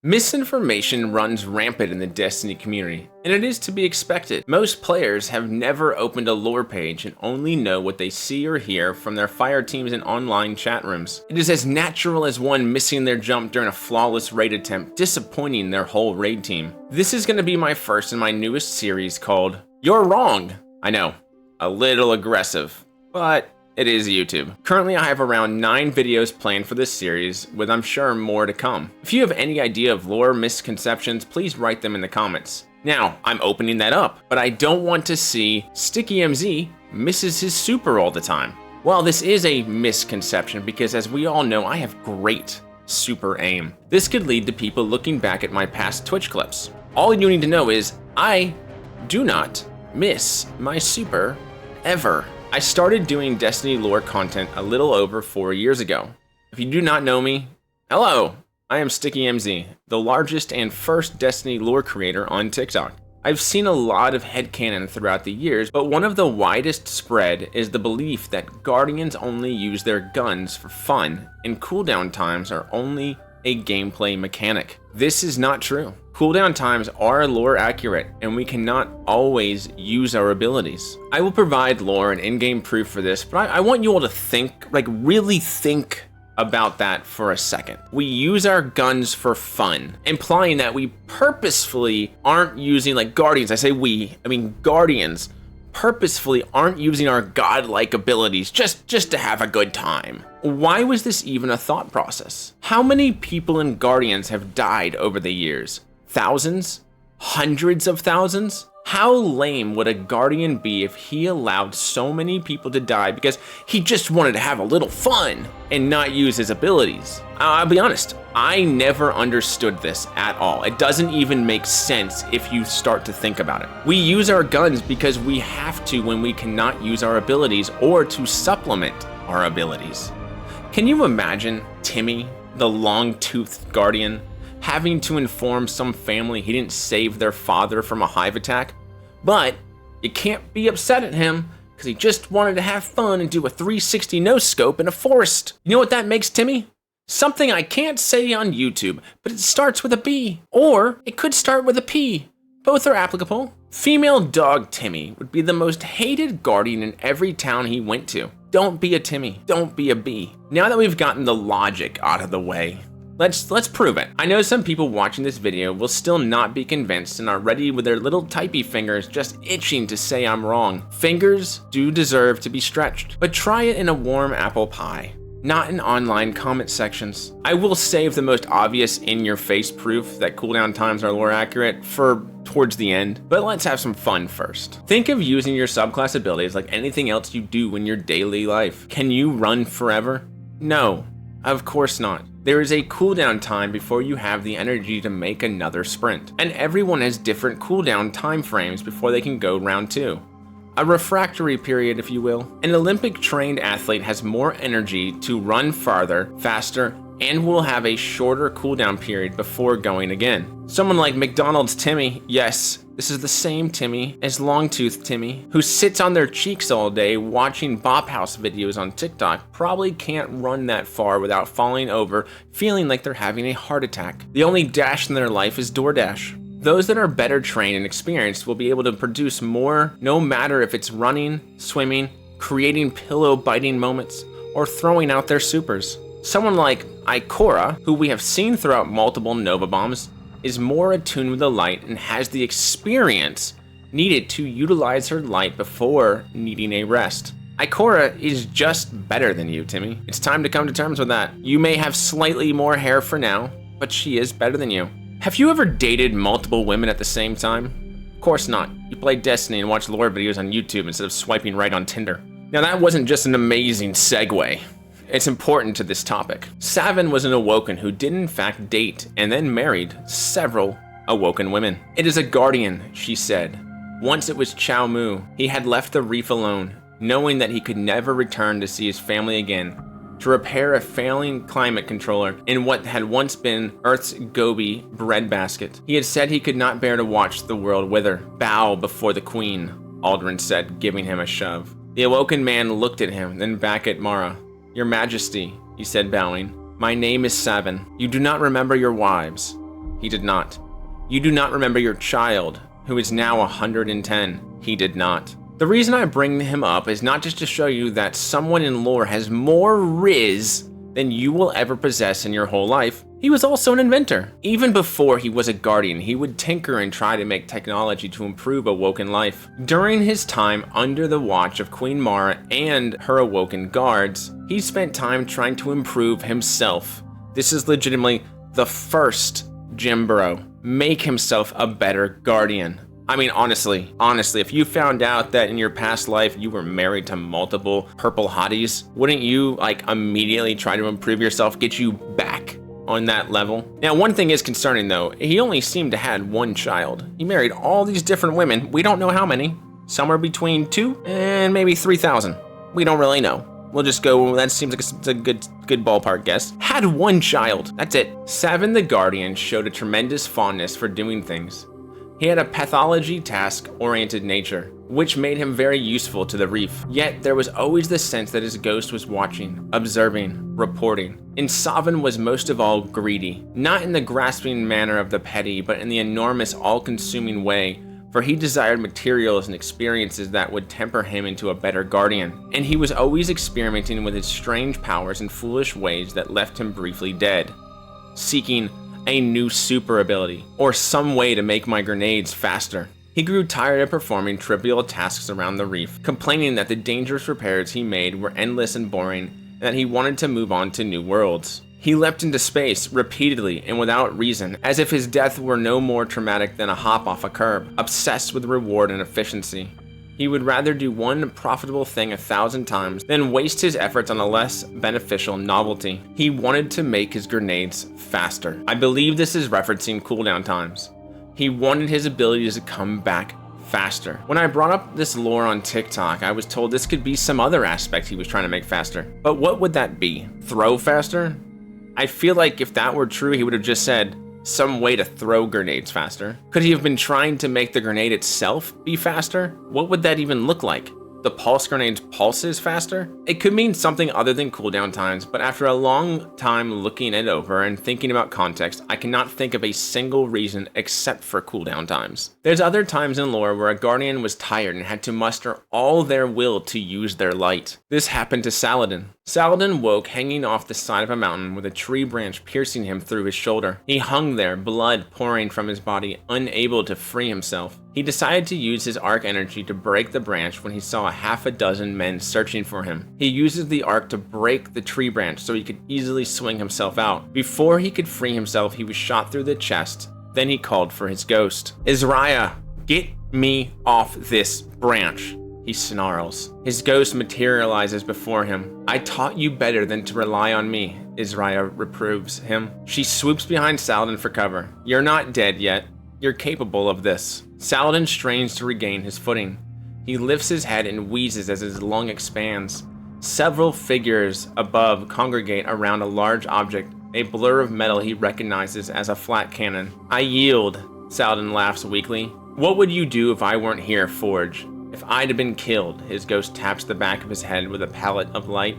Misinformation runs rampant in the Destiny community, and it is to be expected. Most players have never opened a lore page and only know what they see or hear from their fire teams and online chat rooms. It is as natural as one missing their jump during a flawless raid attempt, disappointing their whole raid team. This is going to be my first in my newest series called You're Wrong. I know, a little aggressive, but it is YouTube. Currently, I have around 9 videos planned for this series, with I'm sure more to come. If you have any idea of lore misconceptions, please write them in the comments. Now, I'm opening that up, but I don't want to see Sticky MZ misses his super all the time. Well, this is a misconception because as we all know, I have great super aim. This could lead to people looking back at my past Twitch clips. All you need to know is I do not miss my super ever. I started doing Destiny lore content a little over 4 years ago. If you do not know me, hello, I am Sticky MZ, the largest and first Destiny lore creator on TikTok. I've seen a lot of headcanon throughout the years, but one of the widest spread is the belief that Guardians only use their guns for fun and cooldown times are only a gameplay mechanic. This is not true. Cooldown times are lore accurate, and we cannot always use our abilities. I will provide lore and in-game proof for this, but I want you all to think, really think about that for a second. We use our guns for fun, implying that we purposefully aren't using, Guardians, I say we, I mean Guardians, purposefully aren't using our godlike abilities just to have a good time. Why was this even a thought process? How many people in Guardians have died over the years? Thousands? Hundreds of thousands? How lame would a Guardian be if he allowed so many people to die because he just wanted to have a little fun and not use his abilities? I'll be honest, I never understood this at all. It doesn't even make sense if you start to think about it. We use our guns because we have to when we cannot use our abilities or to supplement our abilities. Can you imagine Timmy, the long-toothed Guardian, having to inform some family he didn't save their father from a Hive attack? But you can't be upset at him because he just wanted to have fun and do a 360 no-scope in a forest. You know what that makes, Timmy? Something I can't say on YouTube, but it starts with a B. Or it could start with a P. Both are applicable. Female dog Timmy would be the most hated Guardian in every town he went to. Don't be a Timmy. Don't be a B. Now that we've gotten the logic out of the way, Let's prove it. I know some people watching this video will still not be convinced and are ready with their little typey fingers just itching to say I'm wrong. Fingers do deserve to be stretched, but try it in a warm apple pie, not in online comment sections. I will save the most obvious in-your-face proof that cooldown times are lore accurate for towards the end, but let's have some fun first. Think of using your subclass abilities like anything else you do in your daily life. Can you run forever? No, of course not. There is a cooldown time before you have the energy to make another sprint, and everyone has different cooldown time frames before they can go round 2. A refractory period, if you will. An Olympic-trained athlete has more energy to run farther, faster, and will have a shorter cooldown period before going again. Someone like McDonald's Timmy, yes, this is the same Timmy as Longtooth Timmy, who sits on their cheeks all day watching Bop House videos on TikTok, probably can't run that far without falling over, feeling like they're having a heart attack. The only dash in their life is DoorDash. Those that are better trained and experienced will be able to produce more, no matter if it's running, swimming, creating pillow-biting moments, or throwing out their supers. Someone like Ikora, who we have seen throughout multiple Nova Bombs, is more attuned with the light and has the experience needed to utilize her light before needing a rest. Ikora is just better than you, Timmy. It's time to come to terms with that. You may have slightly more hair for now, but she is better than you. Have you ever dated multiple women at the same time? Of course not. You play Destiny and watch lore videos on YouTube instead of swiping right on Tinder. Now that wasn't just an amazing segue. It's important to this topic. Savin was an Awoken who did in fact date and then married several Awoken women. It is a Guardian, she said. Once it was Chow Mu. He had left the reef alone, knowing that he could never return to see his family again, to repair a failing climate controller in what had once been Earth's Gobi breadbasket. He had said he could not bear to watch the world wither. Bow before the queen, Aldrin said, giving him a shove. The Awoken man looked at him, then back at Mara. Your Majesty, he said, bowing. My name is Savin. You do not remember your wives. He did not. You do not remember your child, who is now 110. He did not. The reason I bring him up is not just to show you that someone in lore has more riz than you will ever possess in your whole life. He was also an inventor. Even before he was a guardian, he would tinker and try to make technology to improve awoken life. During his time under the watch of Queen Mara and her awoken guards, he spent time trying to improve himself. This is legitimately the first Gym Bro. Make himself a better guardian. I mean, honestly, if you found out that in your past life you were married to multiple purple hotties, wouldn't you like immediately try to improve yourself, get you back on that level? Now, one thing is concerning though, he only seemed to had one child. He married all these different women. We don't know how many, somewhere between 2 and maybe 3,000. We don't really know. We'll just go, that seems like it's a good ballpark guess. Had one child, that's it. Savin the Guardian showed a tremendous fondness for doing things. He had a pathology task-oriented nature, which made him very useful to the reef. Yet there was always the sense that his ghost was watching, observing, reporting. And Savin was most of all greedy, not in the grasping manner of the petty, but in the enormous, all-consuming way, for he desired materials and experiences that would temper him into a better guardian. And he was always experimenting with his strange powers in foolish ways that left him briefly dead, seeking a new super ability, or some way to make my grenades faster. He grew tired of performing trivial tasks around the reef, complaining that the dangerous repairs he made were endless and boring, and that he wanted to move on to new worlds. He leapt into space repeatedly and without reason, as if his death were no more traumatic than a hop off a curb, obsessed with reward and efficiency. He would rather do one profitable thing 1,000 times than waste his efforts on a less beneficial novelty. He wanted to make his grenades faster. I believe this is referencing Cooldown Times. He wanted his abilities to come back faster. When I brought up this lore on TikTok, I was told this could be some other aspect he was trying to make faster. But what would that be? Throw faster? I feel like if that were true, he would have just said, some way to throw grenades faster. Could he have been trying to make the grenade itself be faster? What would that even look like? The pulse grenade's pulses faster? It could mean something other than cooldown times, but after a long time looking it over and thinking about context, I cannot think of a single reason except for cooldown times. There's other times in lore where a guardian was tired and had to muster all their will to use their light. This happened to Saladin. Saladin woke hanging off the side of a mountain with a tree branch piercing him through his shoulder. He hung there, blood pouring from his body, unable to free himself. He decided to use his arc energy to break the branch when he saw a half a dozen men searching for him. He uses the arc to break the tree branch so he could easily swing himself out. Before he could free himself, he was shot through the chest. Then he called for his ghost. Israel, get me off this branch, he snarls. His ghost materializes before him. I taught you better than to rely on me, Israel reproves him. She swoops behind Saladin for cover. You're not dead yet. You're capable of this. Saladin strains to regain his footing. He lifts his head and wheezes as his lung expands. Several figures above congregate around a large object, a blur of metal he recognizes as a flat cannon. I yield, Saladin laughs weakly. What would you do if I weren't here, Forge? If I'd have been killed, his ghost taps the back of his head with a palette of light.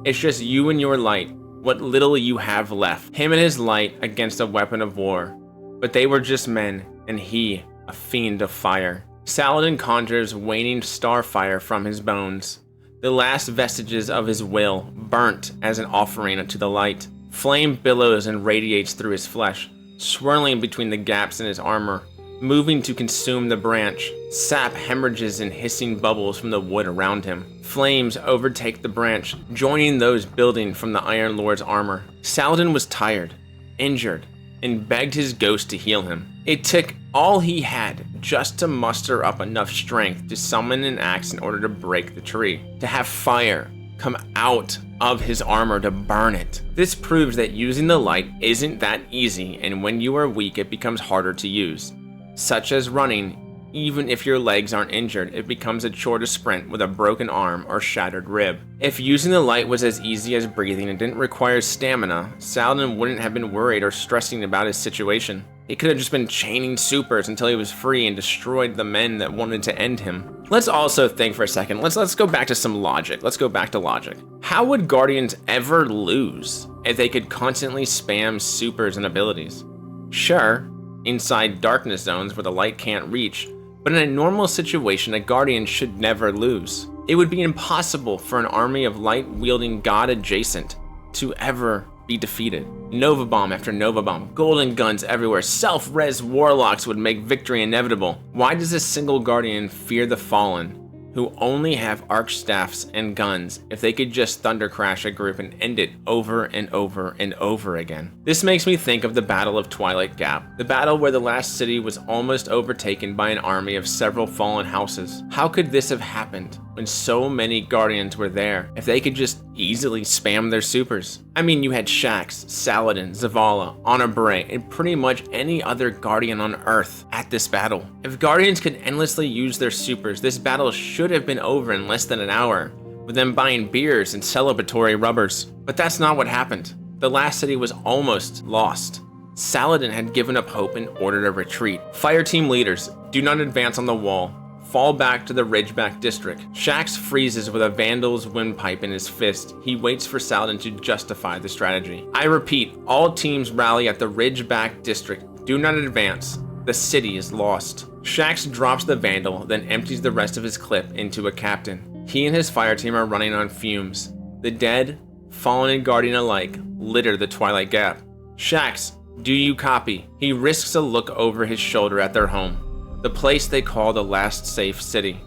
It's just you and your light, what little you have left. Him and his light against a weapon of war. But they were just men, and he, a fiend of fire. Saladin conjures waning starfire from his bones, the last vestiges of his will, burnt as an offering to the light. Flame billows and radiates through his flesh, swirling between the gaps in his armor, moving to consume the branch. Sap hemorrhages in hissing bubbles from the wood around him. Flames overtake the branch, joining those building from the Iron Lord's armor. Saladin was tired, injured, and begged his ghost to heal him. It took all he had just to muster up enough strength to summon an axe in order to break the tree, to have fire come out of his armor to burn it. This proves that using the light isn't that easy, and when you are weak it becomes harder to use. Such as running, even if your legs aren't injured, it becomes a chore to sprint with a broken arm or shattered rib. If using the light was as easy as breathing and didn't require stamina, Saladin wouldn't have been worried or stressing about his situation. He could have just been chaining supers until he was free and destroyed the men that wanted to end him. Let's also think for a second. Let's go back to some logic. Let's go back to logic. How would Guardians ever lose if they could constantly spam supers and abilities? Sure, inside darkness zones where the light can't reach, but in a normal situation, a Guardian should never lose. It would be impossible for an army of light-wielding God-adjacent to ever be defeated. Nova Bomb after Nova Bomb, golden guns everywhere, self-res warlocks would make victory inevitable. Why does a single Guardian fear the Fallen, who only have archstaffs and guns, if they could just thunder crash a group and end it over and over and over again? This makes me think of the Battle of Twilight Gap, the battle where the last city was almost overtaken by an army of several fallen houses. How could this have happened when so many Guardians were there if they could just easily spam their supers? I mean, you had Shax, Saladin, Zavala, Honor Beret, and pretty much any other Guardian on Earth at this battle. If Guardians could endlessly use their supers, this battle should have been over in less than an hour, with them buying beers and celebratory rubbers. But that's not what happened. The last city was almost lost. Saladin had given up hope and ordered a retreat. Fireteam leaders, do not advance on the wall. Fall back to the Ridgeback district. Shax freezes with a Vandal's windpipe in his fist. He waits for Saladin to justify the strategy. I repeat, all teams rally at the Ridgeback district. Do not advance. The city is lost. Shax drops the Vandal, then empties the rest of his clip into a captain. He and his fireteam are running on fumes. The dead, fallen and Guardian alike, litter the Twilight Gap. Shax, do you copy? He risks a look over his shoulder at their home. The place they call the last safe city.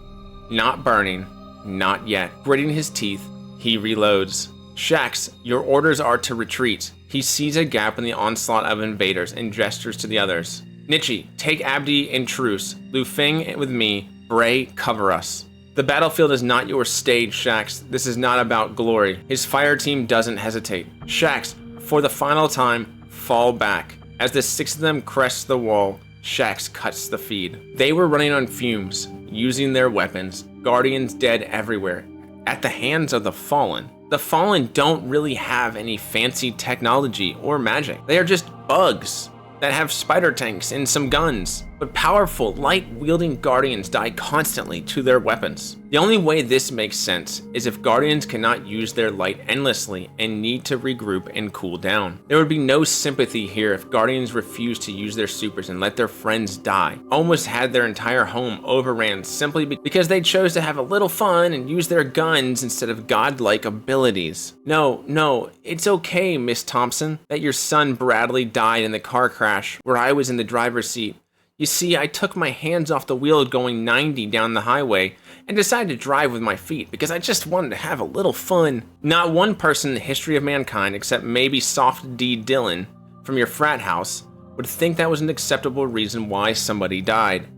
Not burning, not yet. Gritting his teeth, he reloads. Shax, your orders are to retreat. He sees a gap in the onslaught of invaders and gestures to the others. Nichi, take Abdi and Truce. Lu Feng with me. Bray, cover us. The battlefield is not your stage, Shax. This is not about glory. His fire team doesn't hesitate. Shax, for the final time, fall back. As the 6 of them crest the wall, Shax cuts the feed. They were running on fumes, using their weapons, Guardians dead everywhere, at the hands of the Fallen. The Fallen don't really have any fancy technology or magic. They are just bugs that have spider tanks and some guns. But powerful, light-wielding Guardians die constantly to their weapons. The only way this makes sense is if Guardians cannot use their light endlessly and need to regroup and cool down. There would be no sympathy here if Guardians refused to use their supers and let their friends die. Almost had their entire home overran simply because they chose to have a little fun and use their guns instead of godlike abilities. No, it's okay, Miss Thompson, that your son Bradley died in the car crash where I was in the driver's seat. You see, I took my hands off the wheel going 90 down the highway and decided to drive with my feet because I just wanted to have a little fun. Not one person in the history of mankind, except maybe Soft D Dillon from your frat house, would think that was an acceptable reason why somebody died.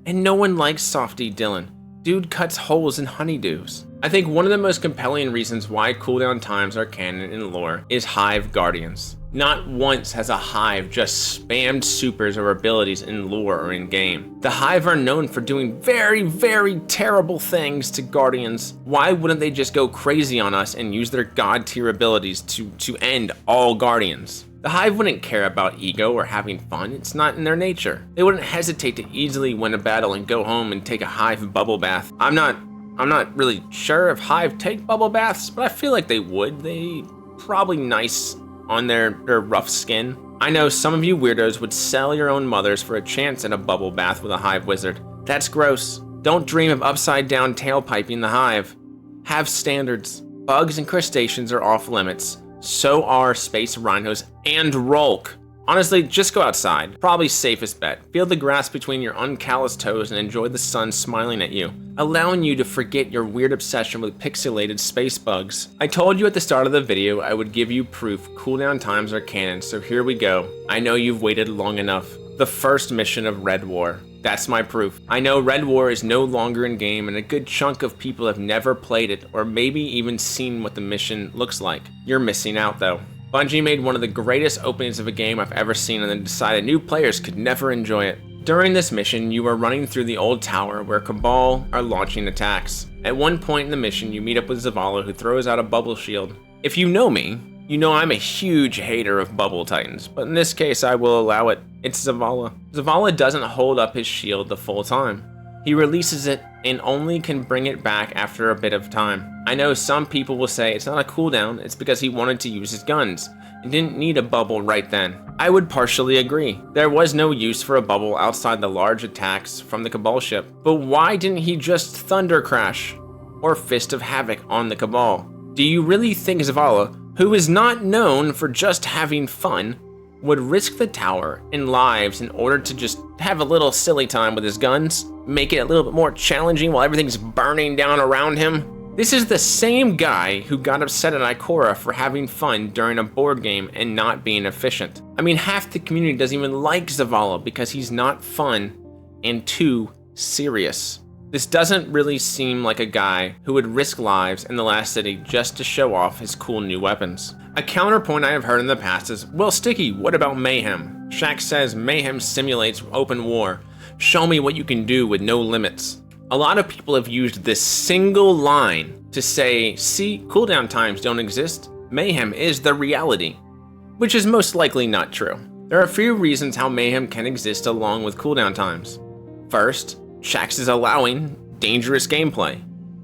And no one likes Soft D Dillon. Dude cuts holes in honeydews. I think one of the most compelling reasons why Cooldown Times are canon in lore is Hive Guardians. Not once has a Hive just spammed supers or abilities in lore or in game. The Hive are known for doing very, very terrible things to Guardians. Why wouldn't they just go crazy on us and use their god tier abilities to end all Guardians? The Hive wouldn't care about ego or having fun. It's not in their nature. They wouldn't hesitate to easily win a battle and go home and take a Hive bubble bath. I'm not really sure if Hive take bubble baths, but I feel like they would. They probably nice on their rough skin. I know some of you weirdos would sell your own mothers for a chance at a bubble bath with a Hive wizard. That's gross. Don't dream of upside down tailpiping the Hive. Have standards. Bugs and crustaceans are off limits. So are space rhinos and Rolk. Honestly, just go outside. Probably safest bet. Feel the grass between your uncalloused toes and enjoy the sun smiling at you, allowing you to forget your weird obsession with pixelated space bugs. I told you at the start of the video I would give you proof Cooldown Times are canon, so here we go. I know you've waited long enough. The first mission of Red War. That's my proof. I know Red War is no longer in game and a good chunk of people have never played it or maybe even seen what the mission looks like. You're missing out though. Bungie made one of the greatest openings of a game I've ever seen and then decided new players could never enjoy it. During this mission, you are running through the old tower where Cabal are launching attacks. At one point in the mission, you meet up with Zavala who throws out a bubble shield. If you know me, you know I'm a huge hater of bubble titans, but in this case I will allow it. It's Zavala. Zavala doesn't hold up his shield the full time. He releases it and only can bring it back after a bit of time. I know some people will say it's not a cooldown, it's because he wanted to use his guns. You didn't need a bubble right then. I would partially agree. There was no use for a bubble outside the large attacks from the Cabal ship. But why didn't he just Thunder Crash or Fist of Havoc on the Cabal? Do you really think Zavala, who is not known for just having fun, would risk the tower and lives in order to just have a little silly time with his guns? Make it a little bit more challenging while everything's burning down around him? This is the same guy who got upset at Ikora for having fun during a board game and not being efficient. I mean, half the community doesn't even like Zavala because he's not fun and too serious. This doesn't really seem like a guy who would risk lives in the last city just to show off his cool new weapons. A counterpoint I have heard in the past is, well, Sticky, what about Mayhem? Shaq says Mayhem simulates open war. Show me what you can do with no limits. A lot of people have used this single line to say, see, cooldown times don't exist. Mayhem is the reality, which is most likely not true. There are a few reasons how Mayhem can exist along with cooldown times. First, Shaxx is allowing dangerous gameplay.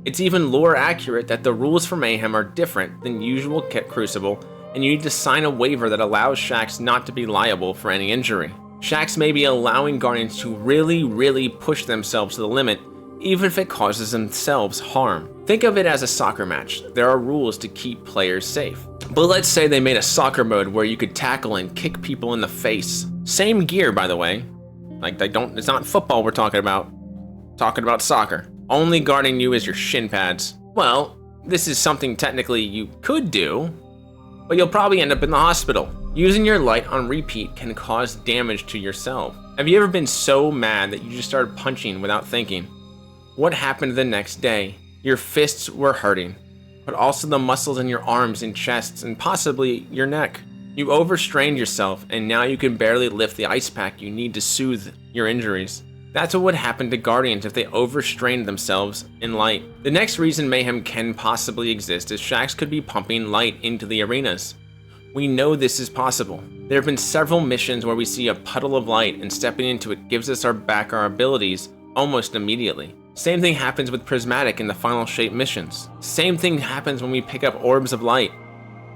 It's even lore accurate that the rules for Mayhem are different than usual Crucible, and you need to sign a waiver that allows Shaxx not to be liable for any injury. Shaxx may be allowing Guardians to really push themselves to the limit, even if it causes themselves harm. Think of it as a soccer match. There are rules to keep players safe. But let's say they made a soccer mode where you could tackle and kick people in the face. Same gear, by the way. It's not football we're talking about. Talking about soccer. Only guarding you is your shin pads. Well, this is something technically you could do, but you'll probably end up in the hospital. Using your light on repeat can cause damage to yourself. Have you ever been so mad that you just started punching without thinking? What happened the next day? Your fists were hurting, but also the muscles in your arms and chests and possibly your neck. You overstrained yourself and now you can barely lift the ice pack you need to soothe your injuries. That's what would happen to Guardians if they overstrained themselves in light. The next reason Mayhem can possibly exist is Shaxx could be pumping light into the arenas. We know this is possible. There have been several missions where we see a puddle of light and stepping into it gives us back our abilities almost immediately. Same thing happens with Prismatic in the Final Shape missions. Same thing happens when we pick up Orbs of Light.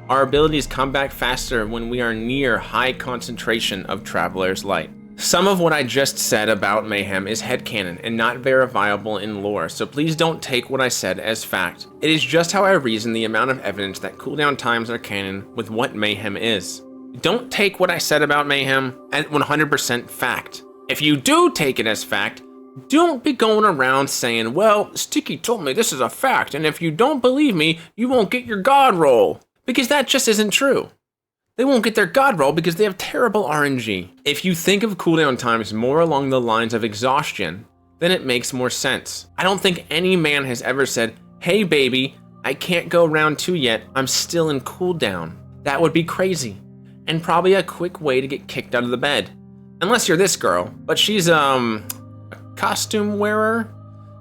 Our abilities come back faster when we are near high concentration of Traveler's Light. Some of what I just said about Mayhem is headcanon and not verifiable in lore, so please don't take what I said as fact. It is just how I reason the amount of evidence that cooldown times are canon with what Mayhem is. Don't take what I said about Mayhem at 100% fact. If you do take it as fact, don't be going around saying, well, Sticky told me this is a fact, and if you don't believe me, you won't get your god roll. Because that just isn't true. They won't get their god roll because they have terrible RNG. If you think of cooldown times more along the lines of exhaustion, then it makes more sense. I don't think any man has ever said, hey baby, I can't go round 2 yet, I'm still in cooldown. That would be crazy, and probably a quick way to get kicked out of the bed. Unless you're this girl, but she's a costume wearer,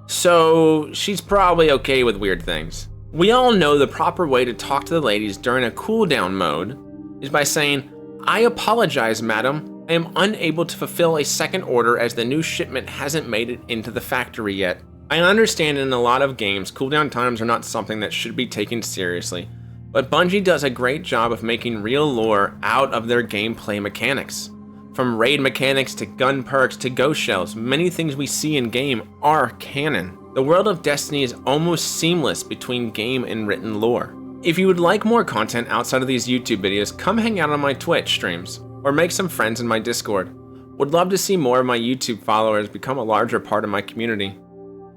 so she's probably okay with weird things. We all know the proper way to talk to the ladies during a cooldown mode is by saying, I apologize, madam. I am unable to fulfill a second order as the new shipment hasn't made it into the factory yet. I understand in a lot of games, cooldown times are not something that should be taken seriously, but Bungie does a great job of making real lore out of their gameplay mechanics. From raid mechanics to gun perks to ghost shells, many things we see in game are canon. The world of Destiny is almost seamless between game and written lore. If you would like more content outside of these YouTube videos, come hang out on my Twitch streams, or make some friends in my Discord. Would love to see more of my YouTube followers become a larger part of my community,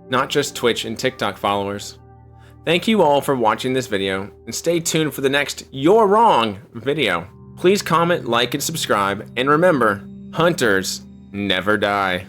not just Twitch and TikTok followers. Thank you all for watching this video, and stay tuned for the next You're Wrong video. Please comment, like, and subscribe, and remember, hunters never die.